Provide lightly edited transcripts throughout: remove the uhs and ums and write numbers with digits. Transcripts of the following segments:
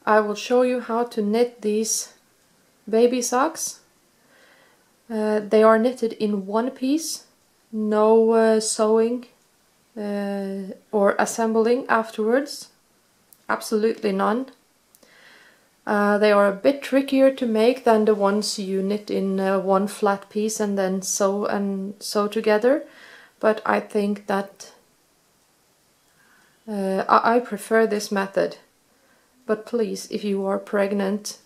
I will show you how to knit these baby socks. They are knitted in one piece, no sewing or assembling afterwards, absolutely none. They are a bit trickier to make than the ones you knit in one flat piece and then sew together, but I think that I prefer this method. But please, if you are pregnant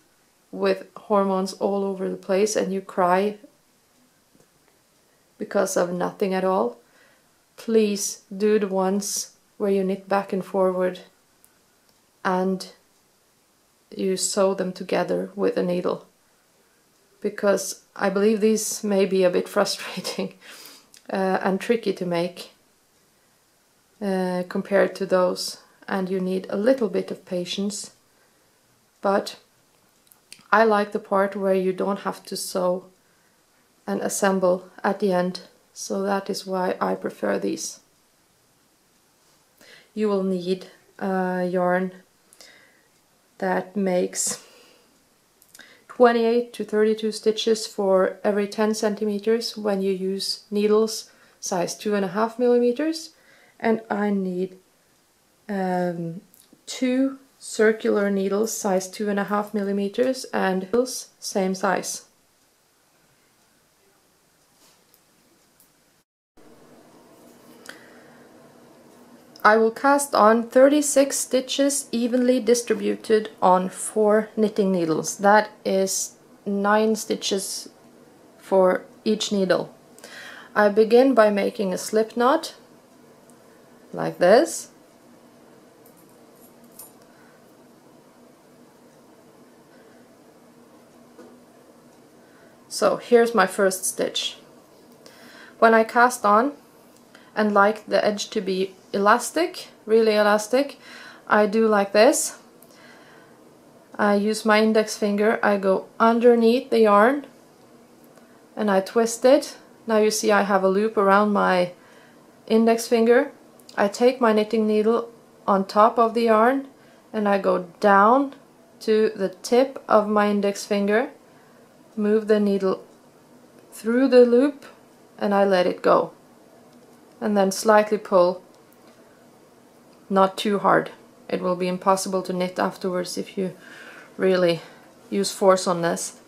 with hormones all over the place and you cry because of nothing at all, please do the ones where you knit back and forward and you sew them together with a needle, because I believe these may be a bit frustrating and tricky to make compared to those, and you need a little bit of patience. But I like the part where you don't have to sew and assemble at the end, so that is why I prefer these. You will need yarn that makes 28 to 32 stitches for every 10 centimeters when you use needles size 2.5 millimeters, and I need 2 circular needles size 2.5 millimeters and needles same size. I will cast on 36 stitches evenly distributed on 4 knitting needles. That is 9 stitches for each needle. I begin by making a slip knot like this. So here's my first stitch. When I cast on and like the edge to be elastic, really elastic, I do like this. I use my index finger, I go underneath the yarn and I twist it. Now you see I have a loop around my index finger. I take my knitting needle on top of the yarn and I go down to the tip of my index finger, move the needle through the loop and I let it go. And then slightly pull, not too hard. It will be impossible to knit afterwards if you really use force on this.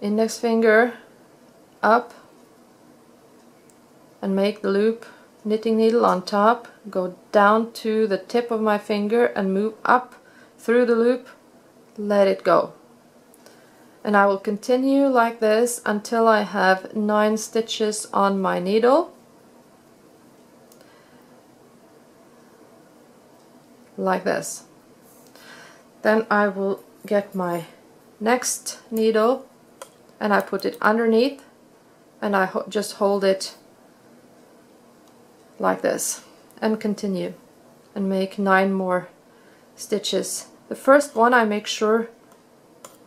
Index finger up and make the loop, knitting needle on top, go down to the tip of my finger and move up through the loop, let it go. And I will continue like this until I have 9 stitches on my needle, like this. Then I will get my next needle and I put it underneath and I just hold it like this and continue and make 9 more stitches. The first one I make sure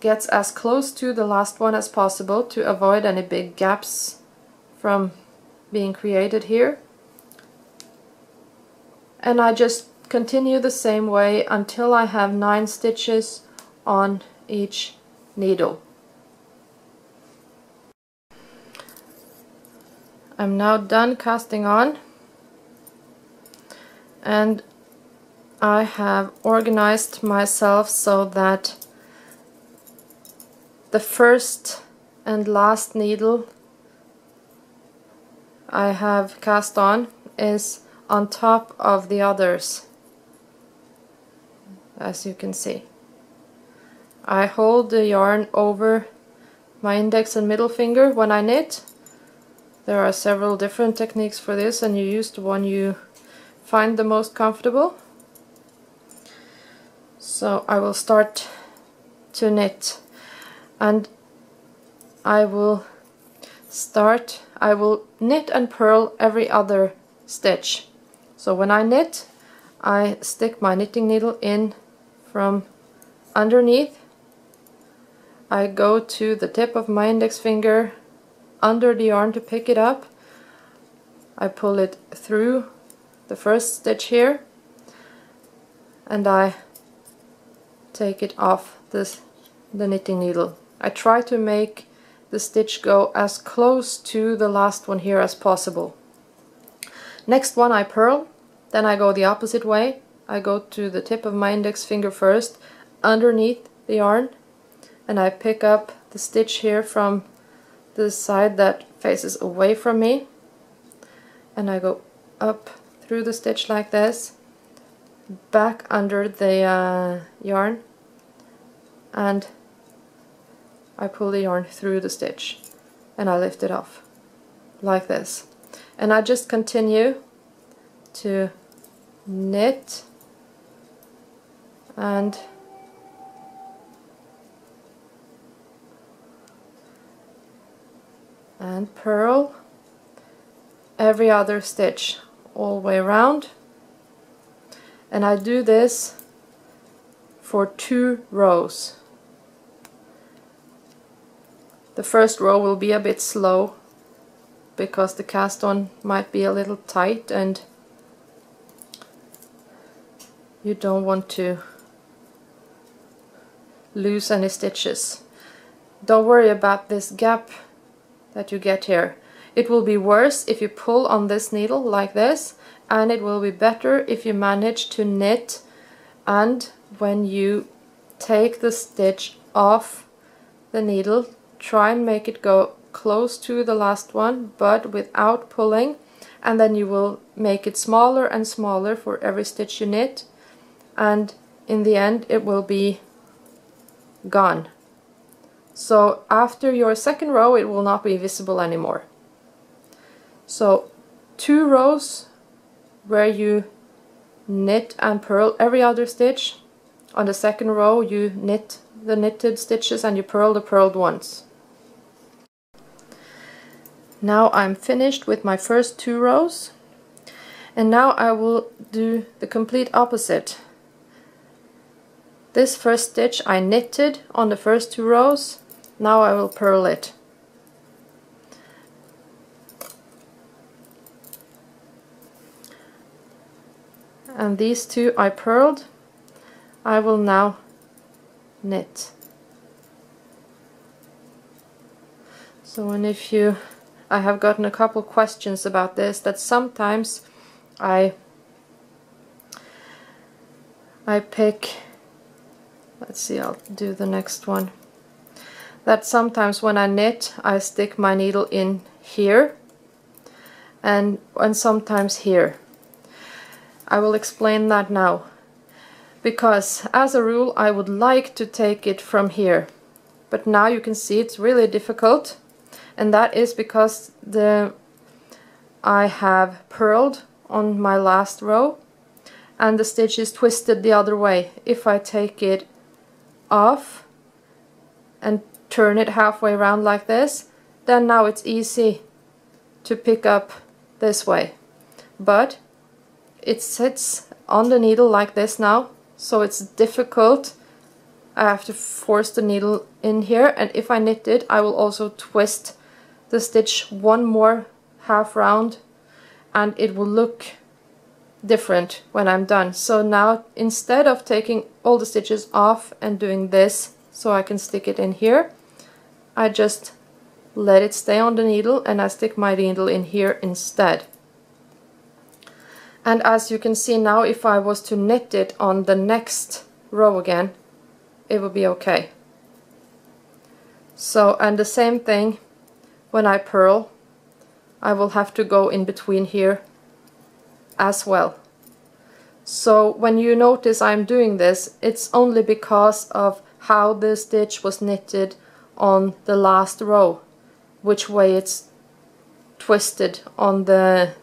gets as close to the last one as possible to avoid any big gaps from being created here. And I just continue the same way until I have 9 stitches on each needle. I'm now done casting on, and I have organized myself so that the first and last needle I have cast on is on top of the others, as you can see. I hold the yarn over my index and middle finger when I knit. There are several different techniques for this and you use the one you find the most comfortable. So I will start to knit, and I will knit and purl every other stitch. So when I knit, I stick my knitting needle in from underneath. I go to the tip of my index finger under the yarn to pick it up. I pull it through the first stitch here and I take it off the knitting needle. I try to make the stitch go as close to the last one here as possible. Next one I purl, then I go the opposite way. I go to the tip of my index finger first, underneath the yarn, and I pick up the stitch here from the side that faces away from me, and I go up through the stitch like this, back under the yarn, and I pull the yarn through the stitch and I lift it off like this, and I just continue to knit and purl every other stitch all the way around, and I do this for 2 rows. The first row will be a bit slow because the cast on might be a little tight and you don't want to lose any stitches. Don't worry about this gap that you get here. It will be worse if you pull on this needle like this, and it will be better if you manage to knit, and when you take the stitch off the needle, try and make it go close to the last one but without pulling, and then you will make it smaller and smaller for every stitch you knit, and in the end it will be gone. So after your second row it will not be visible anymore. So 2 rows where you knit and purl every other stitch. On the second row you knit the knitted stitches and you purl the purled ones. Now I'm finished with my first 2 rows, and now I will do the complete opposite. This first stitch I knitted on the first 2 rows, now I will purl it. And these 2 I purled, I will now knit. So, and if you, I have gotten a couple questions about this, that sometimes I pick, let's see, I'll do the next one, that sometimes when I knit I stick my needle in here and sometimes here. I will explain that now, because as a rule I would like to take it from here, but now you can see it's really difficult, and that is because I have purled on my last row and the stitch is twisted the other way. If I take it off and turn it halfway around like this, then now it's easy to pick up this way, but it sits on the needle like this now, so it's difficult. I have to force the needle in here, and if I knit it I will also twist the stitch one more half round and it will look different when I'm done. So now instead of taking all the stitches off and doing this so I can stick it in here, I just let it stay on the needle and I stick my needle in here instead. And as you can see now, if I was to knit it on the next row again, it would be okay. So, and the same thing when I purl, I will have to go in between here as well. So when you notice I'm doing this, it's only because of how the stitch was knitted on the last row, which way it's twisted on the,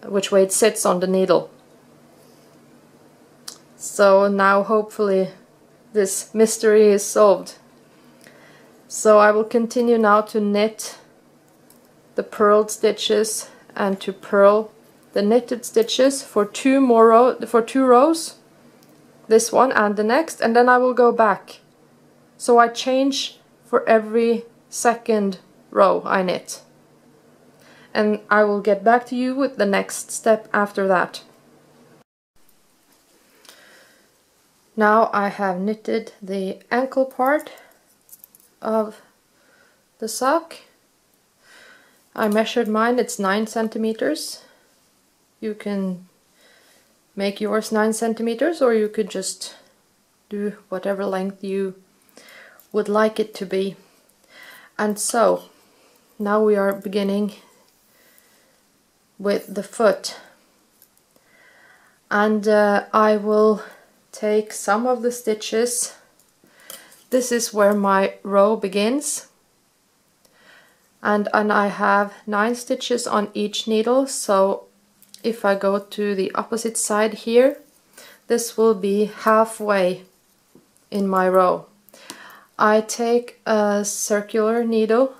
which way it sits on the needle. So now hopefully this mystery is solved. So I will continue now to knit the purled stitches and to purl the knitted stitches for two rows, this one and the next, and then I will go back. So I change for every second row I knit. And I will get back to you with the next step after that. Now I have knitted the ankle part of the sock. I measured mine, it's 9 centimeters. You can make yours 9 centimeters, or you could just do whatever length you would like it to be. And so now we are beginning with the foot, and I will take some of the stitches. This is where my row begins, and I have 9 stitches on each needle, so if I go to the opposite side here, this will be halfway in my row. I take a circular needle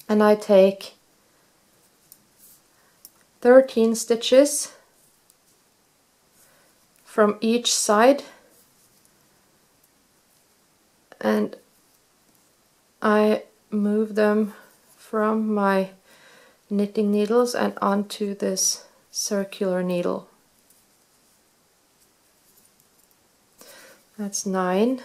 and I take 13 stitches from each side, and I move them from my knitting needles and onto this circular needle. That's 9.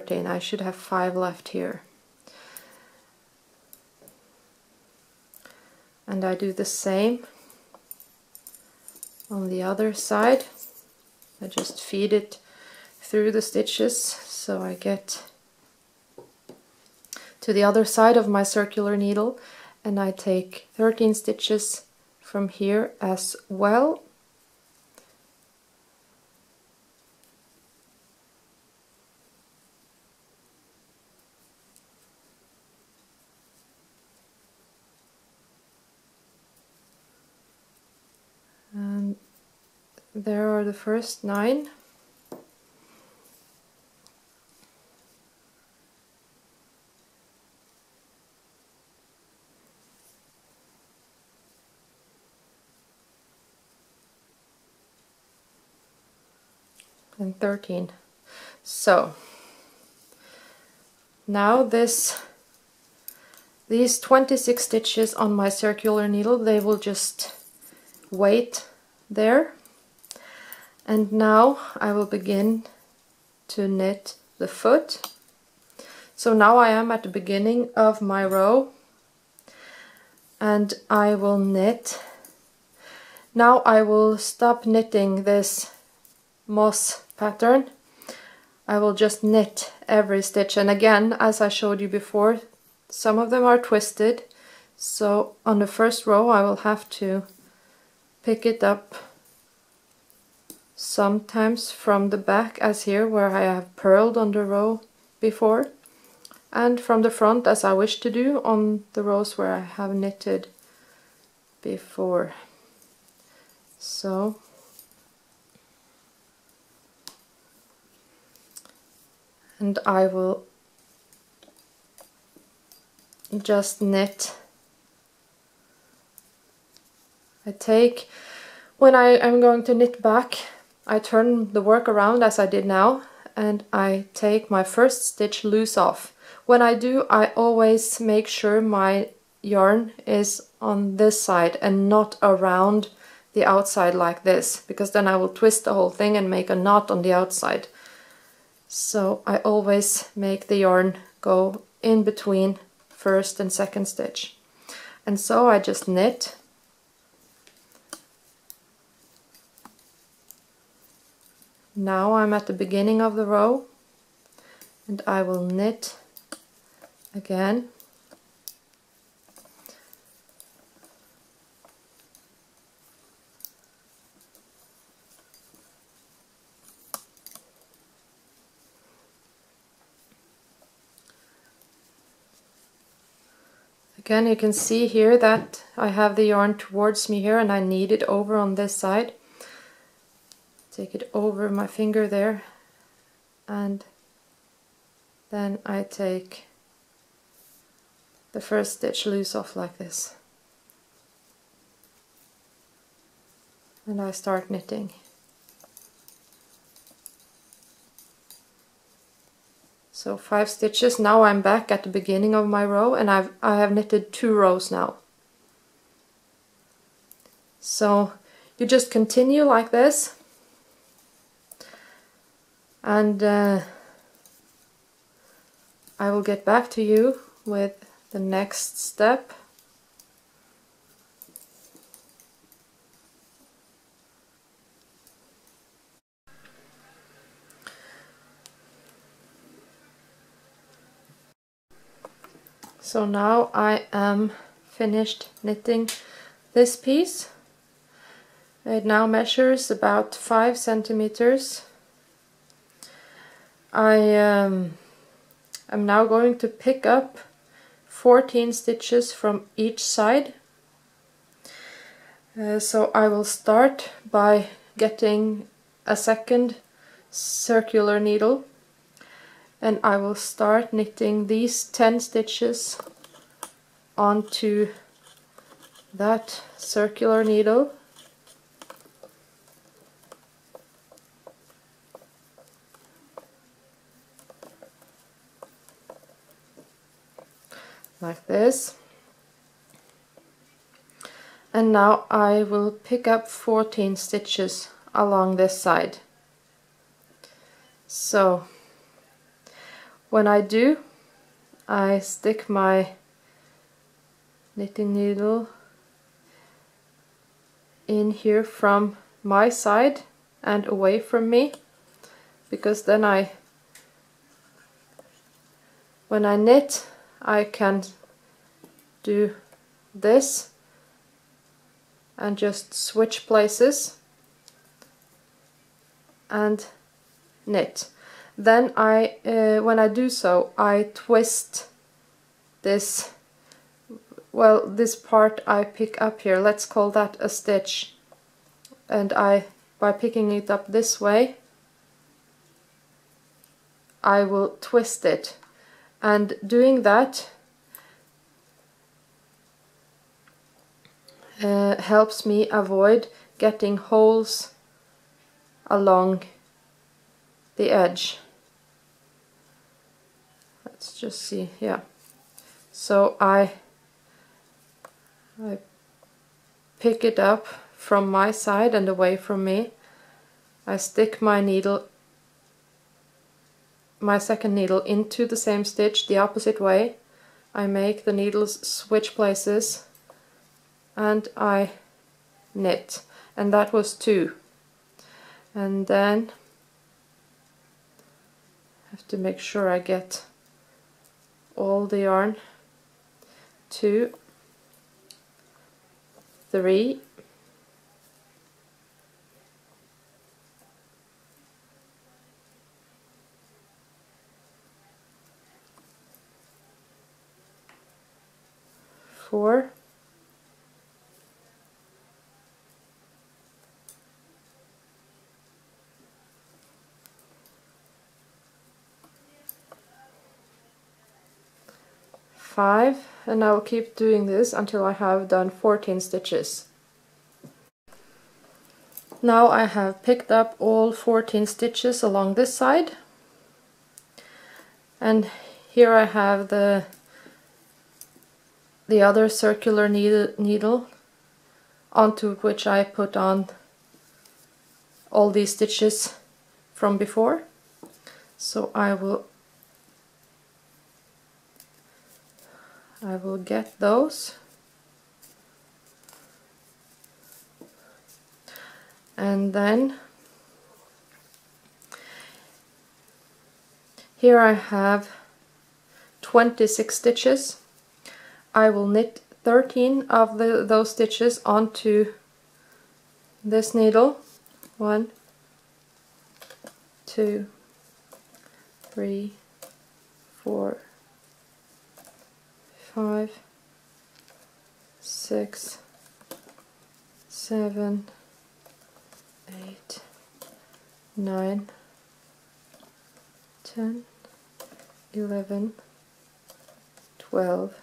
I should have 5 left here. And I do the same on the other side. I just feed it through the stitches so I get to the other side of my circular needle, and I take 13 stitches from here as well. And there are the first 9. And 13. So now these 26 stitches on my circular needle, they will just wait there, and now I will begin to knit the foot. So now I am at the beginning of my row, and I will knit. Now I will stop knitting this moss pattern. I will just knit every stitch, and again, as I showed you before, some of them are twisted, so on the first row I will have to pick it up sometimes from the back, as here where I have purled on the row before, and from the front as I wish to do on the rows where I have knitted before. So and I will just knit. When I am going to knit back, I turn the work around as I did now, and I take my first stitch loose off. When I do, I always make sure my yarn is on this side and not around the outside like this, because then I will twist the whole thing and make a knot on the outside. So I always make the yarn go in between first and second stitch. And so I just knit. Now I'm at the beginning of the row, and I will knit again. Again, you can see here that I have the yarn towards me here, and I knead it over on this side. Take it over my finger there, and then I take the first stitch loose off like this, and I start knitting. So 5 stitches. Now I'm back at the beginning of my row, and I have knitted 2 rows now. So you just continue like this, and I will get back to you with the next step. So now I am finished knitting this piece. It now measures about 5 centimeters. I am now going to pick up 14 stitches from each side. So I will start by getting a second circular needle, and I will start knitting these 10 stitches onto that circular needle. Like this. And now I will pick up 14 stitches along this side. So when I do, I stick my knitting needle in here from my side and away from me, because then when I knit, I can do this and just switch places and knit. Then when I do so, I twist this, well, this part I pick up here, let's call that a stitch, and by picking it up this way, I will twist it, and doing that helps me avoid getting holes along the edge. Let's just see, yeah. So I pick it up from my side and away from me. I stick my needle, my second needle, into the same stitch the opposite way. I make the needles switch places and I knit, and that was 2. And then I have to make sure I get all the yarn. 2, 3, 4, 5, and I will keep doing this until I have done 14 stitches. Now I have picked up all 14 stitches along this side, and here I have the other circular needle onto which I put on all these stitches from before. So I will get those, and then here I have 26 stitches. I will knit 13 of those stitches onto this needle. 1, 2, 3, 4, 5, 6, 7, 8, 9, 10, 11, 12,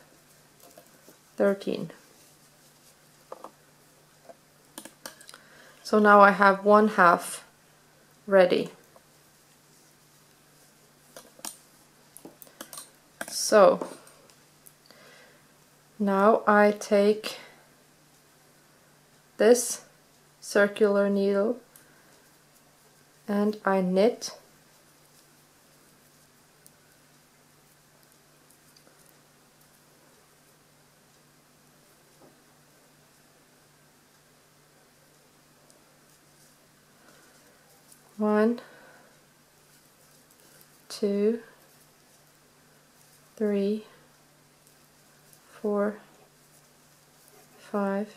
13. So now I have 1/2 ready. So now I take this circular needle and I knit one, two, three, 4, 5,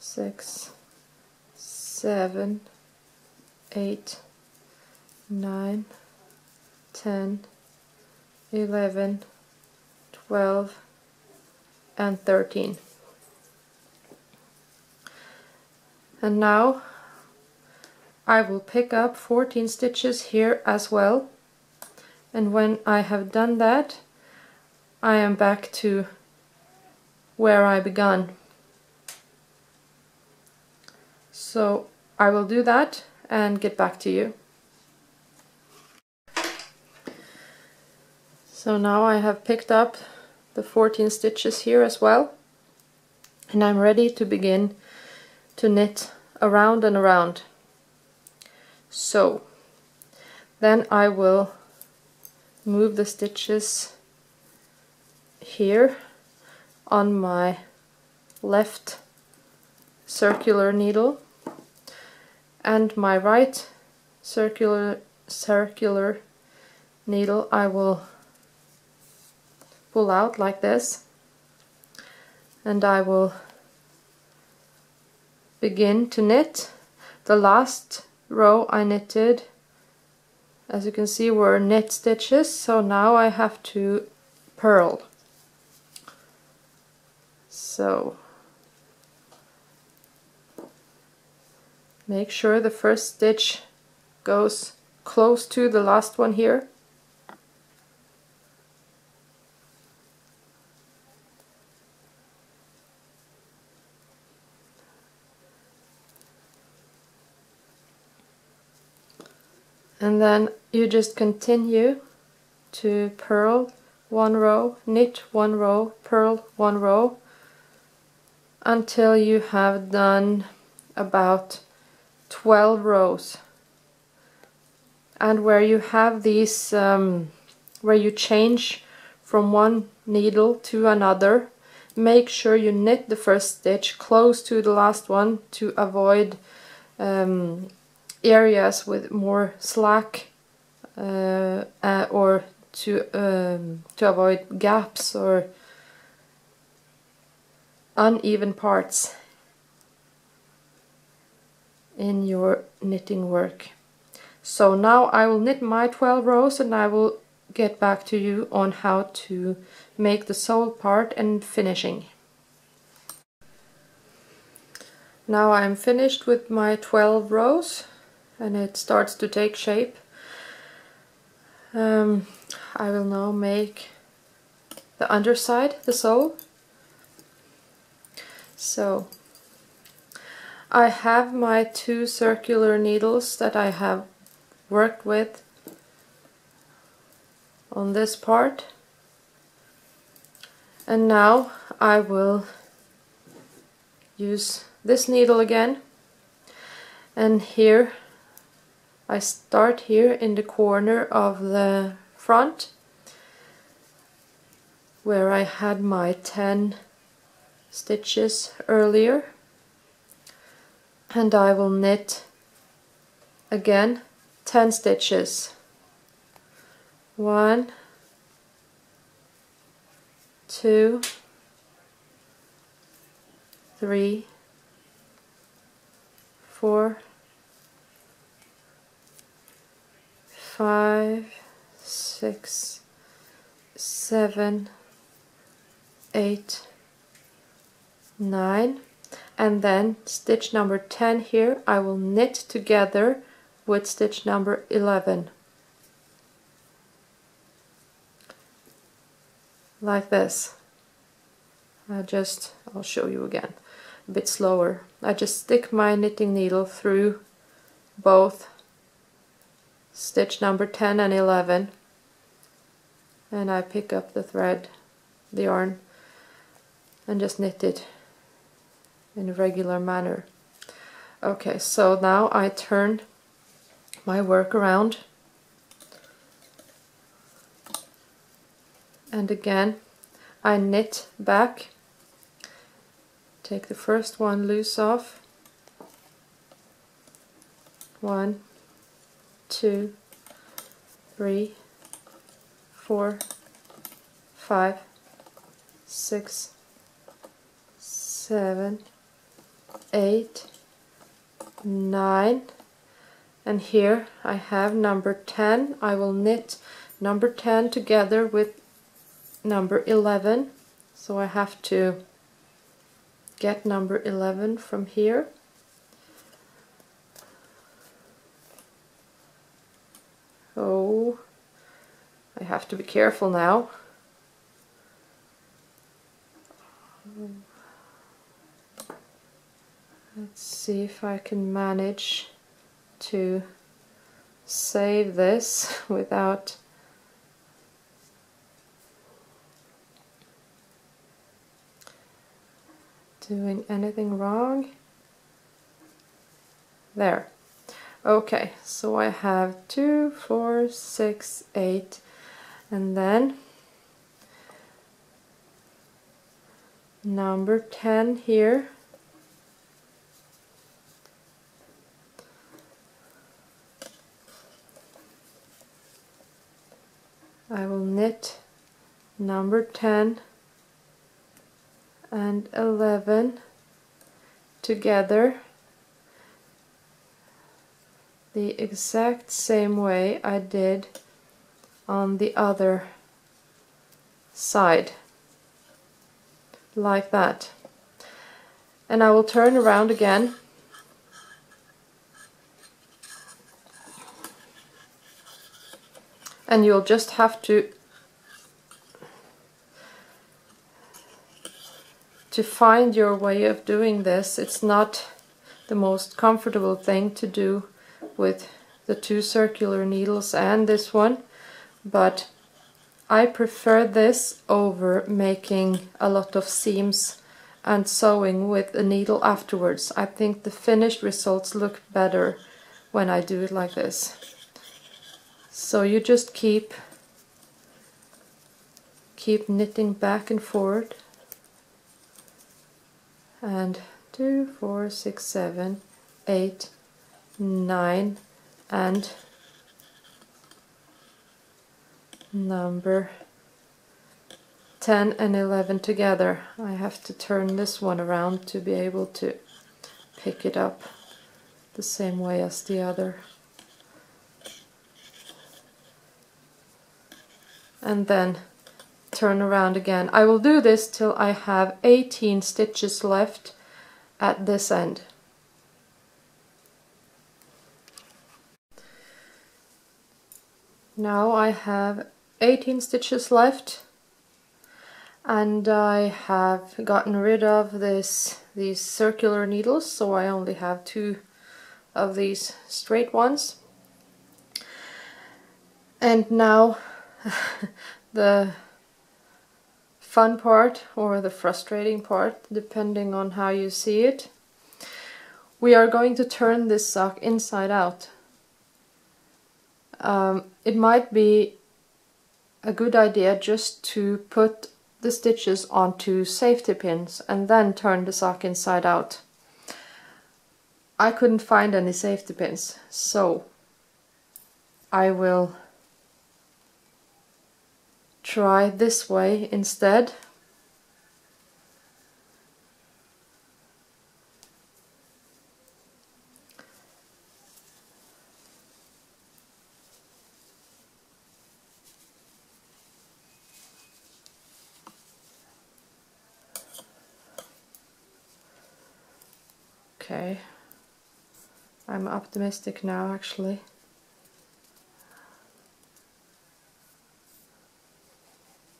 6, 7, 8, 9, 10, 11, 12, and 13. And now I will pick up 14 stitches here as well, and when I have done that I am back to where I began. So I will do that and get back to you. So now I have picked up the 14 stitches here as well, and I'm ready to begin to knit around and around. So then I will move the stitches here on my left circular needle, and my right circular needle I will pull out like this, and I will begin to knit. The last row I knitted, as you can see, were knit stitches, so now I have to purl. So make sure the first stitch goes close to the last one here. And then you just continue to purl one row, knit one row, purl one row, until you have done about 12 rows. And where you have these, where you change from one needle to another, make sure you knit the first stitch close to the last one to avoid areas with more slack, or to avoid gaps or uneven parts in your knitting work. So now I will knit my 12 rows and I will get back to you on how to make the sole part and finishing. Now I'm finished with my 12 rows and it starts to take shape. I will now make the underside, the sole. So I have my 2 circular needles that I have worked with on this part, and now I will use this needle again, and here I start here in the corner of the front where I had my 10 stitches earlier, and I will knit again 10 stitches. 1, 2, 3, 4, 5, 6, 7, 8, 9, and then stitch number 10 here I will knit together with stitch number 11, like this. I'll show you again a bit slower. I just stick my knitting needle through both stitch number 10 and 11, and I pick up the thread, the yarn, and just knit it in a regular manner. Okay, so now I turn my work around, and again I knit back, take the first one loose off, 1, 2, 3, 4, 5, 6, 7, 8, 9, and here I have number 10. I will knit number 10 together with number 11, so I have to get number 11 from here. Oh, I have to be careful now. Let's see if I can manage to save this without doing anything wrong. There. Okay, so I have 2, 4, 6, 8, and then number 10 here. I will knit number 10 and 11 together the exact same way I did on the other side, like that. And I will turn around again and you'll just have to find your way of doing this. It's not the most comfortable thing to do with the 2 circular needles and this one, but I prefer this over making a lot of seams and sewing with a needle afterwards. I think the finished results look better when I do it like this. So you just keep knitting back and forward, and 2, 4, 6, 7, 8, 9, and number 10 and 11 together. I have to turn this one around to be able to pick it up the same way as the other. And then turn around again. I will do this till I have 18 stitches left at this end. Now I have 18 stitches left, and I have gotten rid of these circular needles, so I only have 2 of these straight ones. And now the fun part, or the frustrating part, depending on how you see it. We are going to turn this sock inside out. It might be a good idea just to put the stitches onto safety pins and then turn the sock inside out. I couldn't find any safety pins, so I will try this way instead. Okay, I'm optimistic now actually.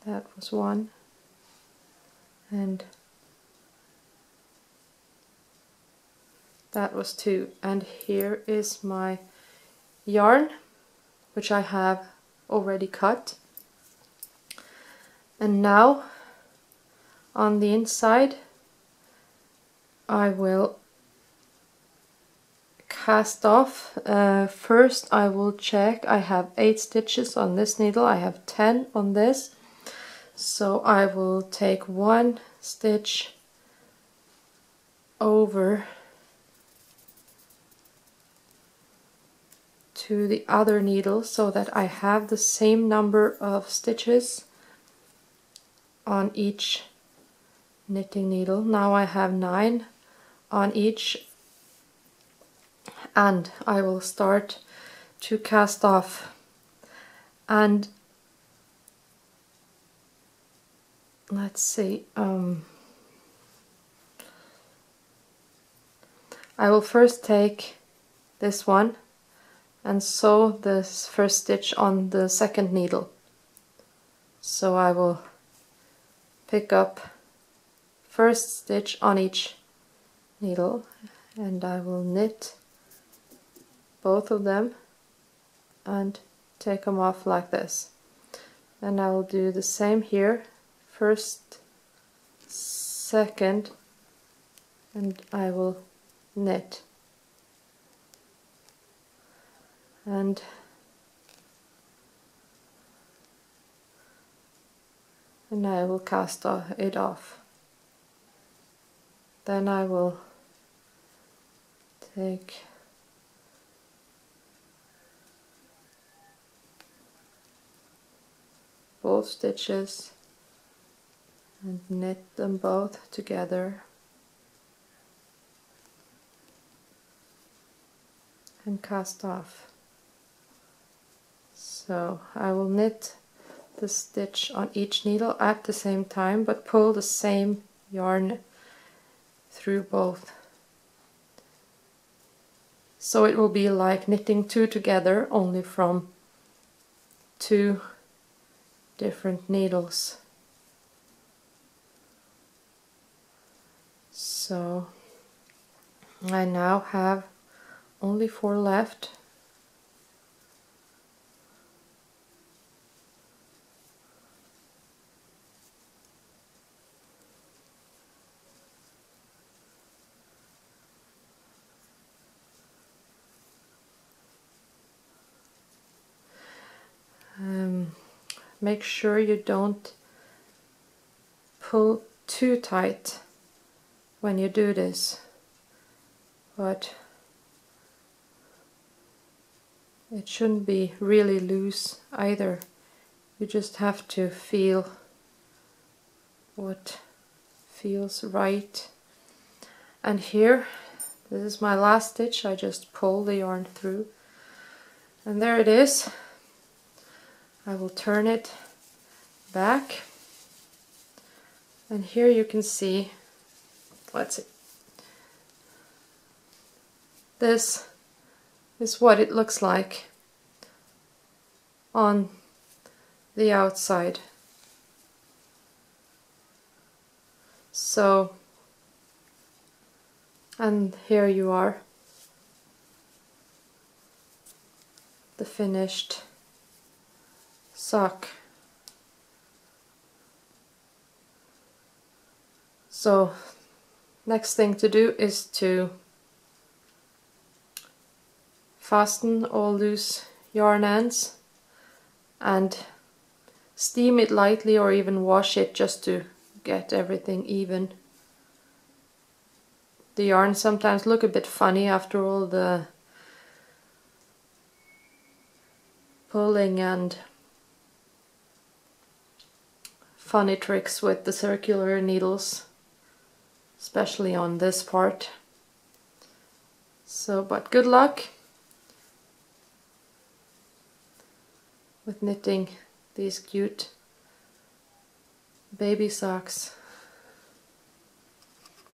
That was 1, and that was 2, and here is my yarn, which I have already cut. And now on the inside I will cast off. First I will check. I have 8 stitches on this needle, I have 10 on this, so I will take 1 stitch over to the other needle so that I have the same number of stitches on each knitting needle. Now I have 9 on each, and I will start to cast off. And let's see, I will first take this one and sew this first stitch on the second needle. So I will pick up first stitch on each needle and I will knit both of them and take them off like this. And I will do the same here, first, second, and I will knit. And I will cast it off. Then I will take both stitches and knit them both together and cast off. So I will knit the stitch on each needle at the same time, but pull the same yarn through both. So it will be like knitting 2 together, only from 2 different needles. So I now have only 4 left. Make sure you don't pull too tight when you do this, but it shouldn't be really loose either. You just have to feel what feels right. And here, this is my last stitch. I just pull the yarn through and there it is. I will turn it back, and here you can see, let's see, this is what it looks like on the outside. So, and here you are, the finished sock. So next thing to do is to fasten all loose yarn ends and steam it lightly or even wash it just to get everything even. The yarns sometimes look a bit funny after all the pulling and funny tricks with the circular needles, especially on this part. So, but good luck with knitting these cute baby socks.